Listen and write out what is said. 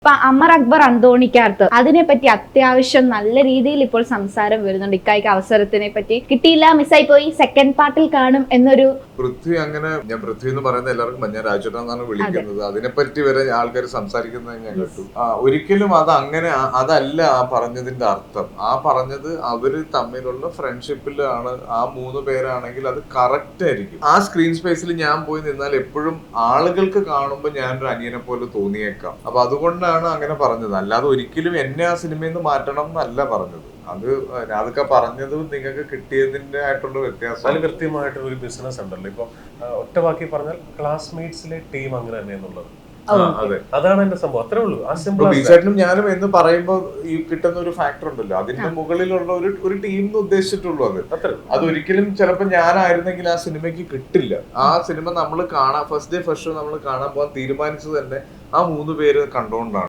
ഇപ്പൊ അമർ അക്ബർ അന്തോണിക്കകത്ത് അതിനെപ്പറ്റി അത്യാവശ്യം നല്ല രീതിയിൽ ഇപ്പോൾ സംസാരം വരുന്നുണ്ട്. ഇക്കായിക്ക് അവസരത്തിനെ പറ്റി കിട്ടിയില്ല, മിസ്സായി പോയി, സെക്കൻഡ് പാർട്ടിൽ കാണും എന്നൊരു. പൃഥ്വി അങ്ങനെ, ഞാൻ പൃഥ്വി എന്ന് പറയുന്ന എല്ലാവർക്കും ഞാൻ രാജേട്ടനാണ് വിളിക്കുന്നത്, അതിനെപ്പറ്റി വരെ ആൾക്കാർ സംസാരിക്കുന്നത് ഞാൻ കേട്ടു. ഒരിക്കലും അത് അങ്ങനെ അതല്ല ആ പറഞ്ഞതിന്റെ അർത്ഥം. ആ പറഞ്ഞത് അവര് തമ്മിലുള്ള ഫ്രണ്ട്ഷിപ്പിലാണ്. ആ 3 പേരാണെങ്കിൽ അത് കറക്റ്റ് ആയിരിക്കും. ആ സ്ക്രീൻ സ്പേസിൽ ഞാൻ പോയി നിന്നാൽ എപ്പോഴും ആളുകൾക്ക് കാണുമ്പോൾ ഞാനൊരു അനിയനെ പോലെ തോന്നിയേക്കാം. അപ്പൊ അതുകൊണ്ടാണ് അങ്ങനെ പറഞ്ഞത്. അല്ലാതെ ഒരിക്കലും എന്നെ ആ സിനിമയിൽ നിന്ന് മാറ്റണം എന്നല്ല പറഞ്ഞത്. അതൊക്കെ പറഞ്ഞത് നിങ്ങൾക്ക് കിട്ടിയതിന്റെ ആയിട്ടുള്ള വ്യത്യാസം. അതിൽ കൃത്യമായിട്ടുള്ള ഒരു ബിസിനസ് ഉണ്ടല്ലോ. ഇപ്പൊ ഒറ്റ വാക്കി പറഞ്ഞാൽ ക്ലാസ്മേറ്റ്സിലെ ടീം അങ്ങനെ തന്നെ എന്നുള്ളത്. അതെ, അതാണ് എന്റെ സംഭവം. അത്രേ ഉള്ളൂ. ആ സിമ്പിൾ. ബിജേട്ടനും ഞാനും എന്ന് പറയുമ്പോൾ ഈ കിട്ടുന്ന ഒരു ഫാക്ടർ ഉണ്ടല്ലോ, അതിന്റെ മുകളിലുള്ള ഒരു ടീം എന്ന് ഉദ്ദേശിച്ചിട്ടുള്ളൂ. അതൊരിക്കലും ചിലപ്പോൾ ഞാനായിരുന്നെങ്കിൽ ആ സിനിമയ്ക്ക് കിട്ടില്ല. ആ സിനിമ നമ്മൾ കാണാൻ ഫസ്റ്റ് ഡേ ഫസ്റ്റ് ഷോ നമ്മൾ കാണാൻ പോകാൻ തീരുമാനിച്ചത് തന്നെ ആ 3 പേര് കണ്ടുകൊണ്ടാണ്.